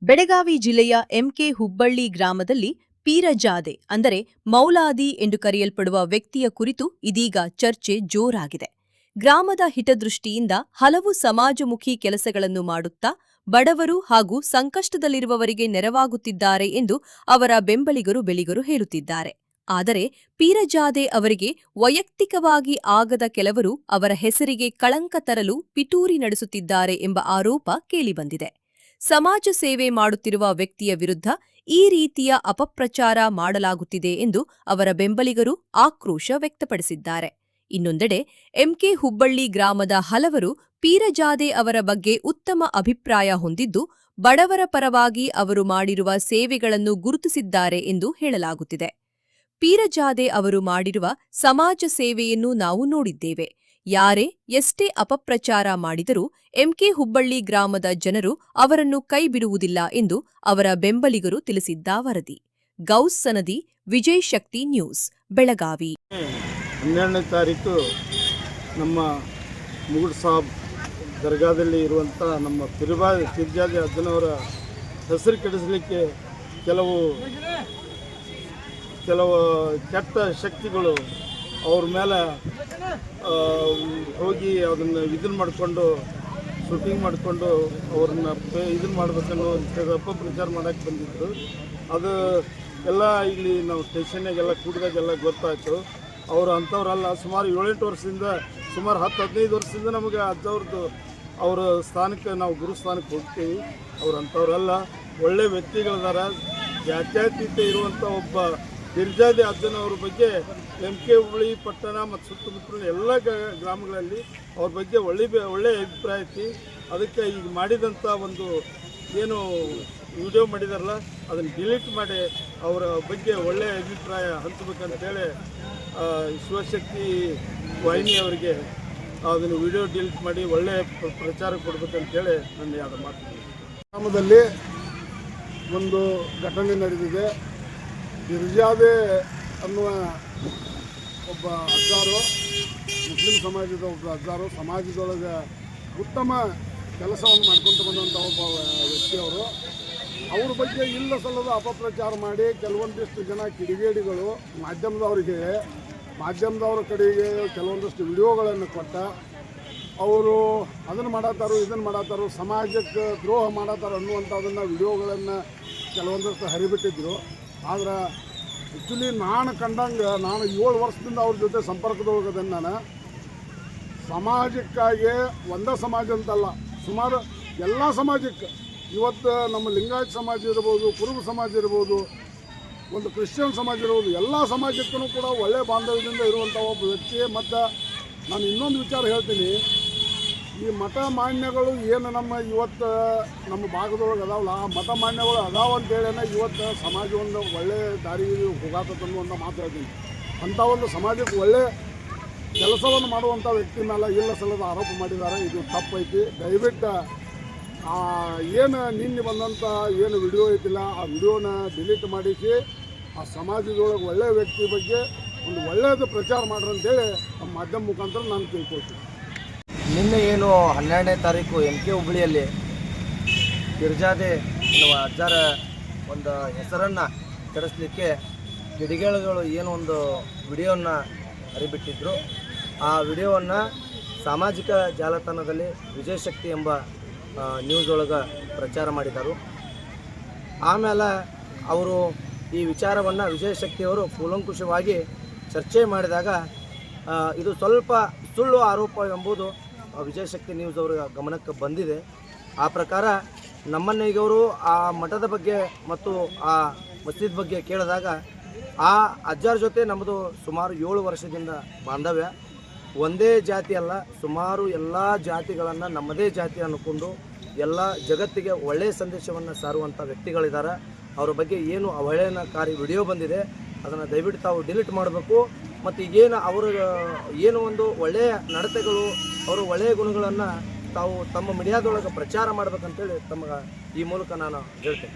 ಬೆಳಗಾವಿ ಜಿಲ್ಲೆಯ ಎಂಕೆ ಹುಬ್ಬಳ್ಳಿ ಗ್ರಾಮದಲ್ಲಿ ಪೀರಜಾದೆ ಅಂದರೆ ಮೌಲಾದಿ ಎಂದು ಕರೆಯಲ್ಪಡುವ ವ್ಯಕ್ತಿಯ ಕುರಿತು ಇದೀಗ ಚರ್ಚೆ ಜೋರಾಗಿದೆ. ಗ್ರಾಮದ ಹಿತದೃಷ್ಟಿಯಿಂದ ಹಲವು ಸಮಾಜಮುಖಿ ಕೆಲಸಗಳನ್ನು ಮಾಡುತ್ತಾ ಬಡವರು ಹಾಗೂ ಸಂಕಷ್ಟದಲ್ಲಿರುವವರಿಗೆ ನೆರವಾಗುತ್ತಿದ್ದಾರೆ ಎಂದು ಅವರ ಬೆಂಬಲಿಗರು ಹೇಳುತ್ತಿದ್ದಾರೆ. ಆದರೆ ಪೀರಜಾದೆ ಅವರಿಗೆ ವೈಯಕ್ತಿಕವಾಗಿ ಆಗದ ಕೆಲವರು ಅವರ ಹೆಸರಿಗೆ ಕಳಂಕ ತರಲು ಪಿತೂರಿ ನಡೆಸುತ್ತಿದ್ದಾರೆ ಎಂಬ ಆರೋಪ ಕೇಳಿಬಂದಿದೆ. ಸಮಾಜ ಸೇವೆ ಮಾಡುತ್ತಿರುವ ವ್ಯಕ್ತಿಯ ವಿರುದ್ಧ ಈ ರೀತಿಯ ಅಪಪ್ರಚಾರ ಮಾಡಲಾಗುತ್ತಿದೆ ಎಂದು ಅವರ ಬೆಂಬಲಿಗರು ಆಕ್ರೋಶ ವ್ಯಕ್ತಪಡಿಸಿದ್ದಾರೆ. ಇನ್ನೊಂದೆಡೆ ಎಂಕೆ ಹುಬ್ಬಳ್ಳಿ ಗ್ರಾಮದ ಹಲವರು ಪೀರಜಾದೆ ಅವರ ಬಗ್ಗೆ ಉತ್ತಮ ಅಭಿಪ್ರಾಯ ಹೊಂದಿದ್ದು, ಬಡವರ ಪರವಾಗಿ ಅವರು ಮಾಡಿರುವ ಸೇವೆಗಳನ್ನು ಗುರುತಿಸಿದ್ದಾರೆ ಎಂದು ಹೇಳಲಾಗುತ್ತಿದೆ. ಪೀರಜಾದೆ ಅವರು ಮಾಡಿರುವ ಸಮಾಜ ಸೇವೆಯನ್ನು ನಾವು ನೋಡಿದ್ದೇವೆ. ಯಾರೇ ಎಷ್ಟೇ ಅಪಪ್ರಚಾರ ಮಾಡಿದರೂ ಎಂಕೆ ಹುಬ್ಬಳ್ಳಿ ಗ್ರಾಮದ ಜನರು ಅವರನ್ನು ಕೈಬಿಡುವುದಿಲ್ಲ ಎಂದು ಅವರ ಬೆಂಬಲಿಗರು ತಿಳಿಸಿದ್ದ ವರದಿ. ಗೌಸ್ ಸನದಿ, ವಿಜಯ್ ಶಕ್ತಿ ನ್ಯೂಸ್, ಬೆಳಗಾವಿ. 12ನೇ ತಾರೀಕು ನಮ್ಮ ಮುಗುಡ್ ಸಾಬ್ ದರ್ಗಾದಲ್ಲಿ ಇರುವಂಥ ನಮ್ಮ ಪೀರಜಾದೆ ಅಜ್ಜನವರ ಹೆಸರು ಕೆಡಿಸಲಿಕ್ಕೆ ಕೆಲವು ಕೆಟ್ಟ ಶಕ್ತಿಗಳು ಅವ್ರ ಮೇಲೆ ಹೋಗಿ ಅದನ್ನು ಮಾಡಿಕೊಂಡು ಶೂಟಿಂಗ್ ಮಾಡಿಕೊಂಡು ಅವ್ರನ್ನ ಇದನ್ನು ಮಾಡಬೇಕನ್ನೋ ಅಪಪ್ರಚಾರ ಮಾಡೋಕ್ಕೆ ಬಂದಿದ್ದರು. ಅದು ಎಲ್ಲ ಇಲ್ಲಿ ನಾವು ಸ್ಟೇಷನ್ನಾಗೆಲ್ಲ ಕೂಡಿದಾಗೆಲ್ಲ ಗೊತ್ತಾಯಿತು. ಅವರು ಅಂಥವ್ರಲ್ಲ. ಸುಮಾರು 7-8 ವರ್ಷದಿಂದ, ಸುಮಾರು 10-15 ವರ್ಷದಿಂದ ನಮಗೆ ಅಜ್ಜವ್ರದ್ದು ಅವರ ಸ್ಥಾನಕ್ಕೆ ನಾವು ಗುರುಸ್ಥಾನಕ್ಕೆ ಹೋಗ್ತೀವಿ. ಅವ್ರು ಅಂಥವ್ರಲ್ಲ, ಒಳ್ಳೆ ವ್ಯಕ್ತಿಗಳಿದಾರ. ಜಾತ್ಯತೀತ ಇರುವಂಥ ಒಬ್ಬ ಪೀರಜಾದೆ ಅಜ್ಜನವ್ರ ಬಗ್ಗೆ ಎಂಕೆ ಹುಬ್ಬಳ್ಳಿ ಪಟ್ಟಣ ಮತ್ತು ಸುತ್ತಮುತ್ತಲಿನ ಎಲ್ಲ ಗ್ರಾಮಗಳಲ್ಲಿ ಅವ್ರ ಬಗ್ಗೆ ಒಳ್ಳೆಯ ಅಭಿಪ್ರಾಯ ಐತಿ. ಅದಕ್ಕೆ ಈಗ ಮಾಡಿದಂಥ ಒಂದು ಏನು ವಿಡಿಯೋ ಮಾಡಿದಾರಲ್ಲ, ಅದನ್ನು ಡಿಲೀಟ್ ಮಾಡಿ ಅವರ ಬಗ್ಗೆ ಒಳ್ಳೆಯ ಅಭಿಪ್ರಾಯ ಹಂಚಬೇಕಂತೇಳಿ ಶಿವಶಕ್ತಿ ವಾಹಿನಿ ಅವರಿಗೆ ಅದನ್ನು ವಿಡಿಯೋ ಡಿಲೀಟ್ ಮಾಡಿ ಒಳ್ಳೆಯ ಪ್ರಚಾರ ಕೊಡಬೇಕಂತೇಳಿ ನನ್ನ ಯಾರು ಮಾಡ್ತೀನಿ. ಗ್ರಾಮದಲ್ಲಿ ಒಂದು ಘಟನೆ ನಡೆದಿದೆ. ಪೀರಜಾದೆ ಅನ್ನುವ ಒಬ್ಬ ಅಜ್ಜಾರು, ಮುಸ್ಲಿಂ ಸಮಾಜದ ಒಬ್ಬ ಅಜ್ಜಾರು, ಸಮಾಜದೊಳಗೆ ಉತ್ತಮ ಕೆಲಸವನ್ನು ಮಾಡ್ಕೊತ ಬಂದಂಥ ಒಬ್ಬ ವ್ಯಕ್ತಿಯವರು. ಅವ್ರ ಬಗ್ಗೆ ಇಲ್ಲ ಸಲ್ಲದ ಅಪಪ್ರಚಾರ ಮಾಡಿ ಕೆಲವೊಂದಿಷ್ಟು ಜನ ಕಿಡಿಗೇಡಿಗಳು ಮಾಧ್ಯಮದವ್ರ ಕಡೆಗೆ ಕೆಲವೊಂದಷ್ಟು ವಿಡಿಯೋಗಳನ್ನು ಕೊಟ್ಟ ಅವರು ಅದನ್ನು ಮಾಡತ್ತಾರೋ ಇದನ್ನು ಮಾಡತ್ತಾರೋ, ಸಮಾಜಕ್ಕೆ ದ್ರೋಹ ಮಾಡತ್ತಾರೋ ಅನ್ನುವಂಥದ್ದನ್ನು ವಿಡಿಯೋಗಳನ್ನು ಕೆಲವೊಂದಷ್ಟು ಹರಿಬಿಟ್ಟಿದ್ರು. ಆದ್ರೆ ಆ್ಯಕ್ಚುಲಿ ನಾನು ಕಂಡಂಗೆ, ನಾನು 7 ವರ್ಷದಿಂದ ಅವ್ರ ಜೊತೆ ಸಂಪರ್ಕದೊಳಗದೇನೆ. ನಾನು ಸಮಾಜಕ್ಕಾಗಿ ಒಂದೇ ಸಮಾಜ ಅಂತಲ್ಲ, ಸುಮಾರು ಎಲ್ಲ ಸಮಾಜಕ್ಕೆ, ಇವತ್ತು ನಮ್ಮ ಲಿಂಗಾಯತ ಸಮಾಜ ಇರ್ಬೋದು, ಕುರುಬ ಸಮಾಜ ಇರ್ಬೋದು, ಒಂದು ಕ್ರಿಶ್ಚಿಯನ್ ಸಮಾಜ ಇರ್ಬೋದು, ಎಲ್ಲ ಸಮಾಜಕ್ಕೂ ಕೂಡ ಒಳ್ಳೆಯ ಬಾಂಧವ್ಯದಿಂದ ಇರುವಂಥ ಒಬ್ಬ ವ್ಯಕ್ತಿ. ಮತ್ತು ನಾನು ಇನ್ನೊಂದು ವಿಚಾರ ಹೇಳ್ತೀನಿ. ಈ ಮಠ ಮಾನ್ಯಗಳು ಏನು ಇವತ್ತು ನಮ್ಮ ಭಾಗದೊಳಗೆ ಅದಾವಲ್ಲ, ಆ ಮಠ ಮಾನ್ಯಗಳು ಅದಾವ ಅಂತೇಳಿ ಇವತ್ತು ಸಮಾಜವನ್ನು ಒಳ್ಳೆಯ ದಾರಿ ಹೋಗಾತನ್ನುವಂಥ ಮಾತು ಹೇಳ್ತೀನಿ. ಅಂಥ ಒಂದು ಸಮಾಜಕ್ಕೆ ಒಳ್ಳೆಯ ಕೆಲಸವನ್ನು ಮಾಡುವಂಥ ವ್ಯಕ್ತಿ ಮೇಲೆ ಇಲ್ಲ ಸಲ್ಲದ ಆರೋಪ ಮಾಡಿದ್ದಾರೆ. ಇದು ತಪ್ಪೈತಿ. ದಯವಿಟ್ಟು ಏನು ನಿನ್ನೆ ಬಂದಂಥ ಏನು ವಿಡಿಯೋ ಐತಿಲ್ಲ, ಆ ವಿಡಿಯೋನ ಡಿಲೀಟ್ ಮಾಡಿಸಿ ಆ ಸಮಾಜದೊಳಗೆ ಒಳ್ಳೆಯ ವ್ಯಕ್ತಿ ಬಗ್ಗೆ ಒಂದು ಒಳ್ಳೆಯದು ಪ್ರಚಾರ ಮಾಡ್ರಿ ಅಂತೇಳಿ ನಮ್ಮ ಮಾಧ್ಯಮ ಮುಖಾಂತರ ನಾನು ತಿಳ್ಕೊಳ್ತೀನಿ. ನಿನ್ನೆ ಏನು 12ನೇ ತಾರೀಕು ಎಂಕೆ ಹುಬ್ಬಳ್ಳಿಯಲ್ಲಿ ಪೀರಜಾದೆ ಎನ್ನುವ ಅಜ್ಜರ ಒಂದು ಹೆಸರನ್ನು ಕೆಡಿಸಲಿಕ್ಕೆ ಕಿಡಿಗೇಡಿಗಳು ಏನು ಒಂದು ವಿಡಿಯೋನ ಹರಿಬಿಟ್ಟಿದ್ರು. ಆ ವಿಡಿಯೋವನ್ನು ಸಾಮಾಜಿಕ ಜಾಲತಾಣದಲ್ಲಿ ವಿಜಯ್ ಶಕ್ತಿ ಎಂಬ ನ್ಯೂಸ್ ಒಳಗೆ ಪ್ರಚಾರ ಮಾಡಿದರು. ಆಮೇಲೆ ಅವರು ಈ ವಿಚಾರವನ್ನು ವಿಜಯ್ ಶಕ್ತಿಯವರು ಕೂಲಂಕುಷವಾಗಿ ಚರ್ಚೆ ಮಾಡಿದಾಗ ಇದು ಸ್ವಲ್ಪ ಸುಳ್ಳು ಆರೋಪ ಎಂಬುದು ವಿಜಯ್ ಶಕ್ತಿ ನ್ಯೂಸ್ ಅವರ ಗಮನಕ್ಕೆ ಬಂದಿದೆ. ಆ ಪ್ರಕಾರ ನಮ್ಮನ್ನೀಗವರು ಆ ಮಠದ ಬಗ್ಗೆ ಮತ್ತು ಆ ಮಸೀದ್ ಬಗ್ಗೆ ಕೇಳಿದಾಗ ಆ ಅಜ್ಜರ ಜೊತೆ ನಮ್ಮದು ಸುಮಾರು 7 ವರ್ಷದಿಂದ ಬಾಂಧವ್ಯ. ಒಂದೇ ಜಾತಿ ಅಲ್ಲ, ಸುಮಾರು ಎಲ್ಲ ಜಾತಿಗಳನ್ನು ನಮ್ಮದೇ ಜಾತಿ ಅಂದ್ಕೊಂಡು ಎಲ್ಲ ಜಗತ್ತಿಗೆ ಒಳ್ಳೆಯ ಸಂದೇಶವನ್ನು ಸಾರುವಂಥ ವ್ಯಕ್ತಿಗಳಿದ್ದಾರೆ. ಅವರ ಬಗ್ಗೆ ಏನು ಅವಹೇಳನಕಾರಿ ವಿಡಿಯೋ ಬಂದಿದೆ, ಅದನ್ನು ದಯವಿಟ್ಟು ತಾವು ಡಿಲೀಟ್ ಮಾಡಬೇಕು. ಮತ್ತು ಈಗೇನು ಅವರು ಏನು ಒಂದು ಒಳ್ಳೆಯ ನಡತೆಗಳು, ಅವರ ಒಳ್ಳೆಯ ಗುಣಗಳನ್ನು ತಾವು ತಮ್ಮ ಮೀಡಿಯಾದೊಳಗೆ ಪ್ರಚಾರ ಮಾಡಬೇಕಂತೇಳಿ ತಮಗೆ ಈ ಮೂಲಕ ನಾನು ಹೇಳ್ತೇನೆ.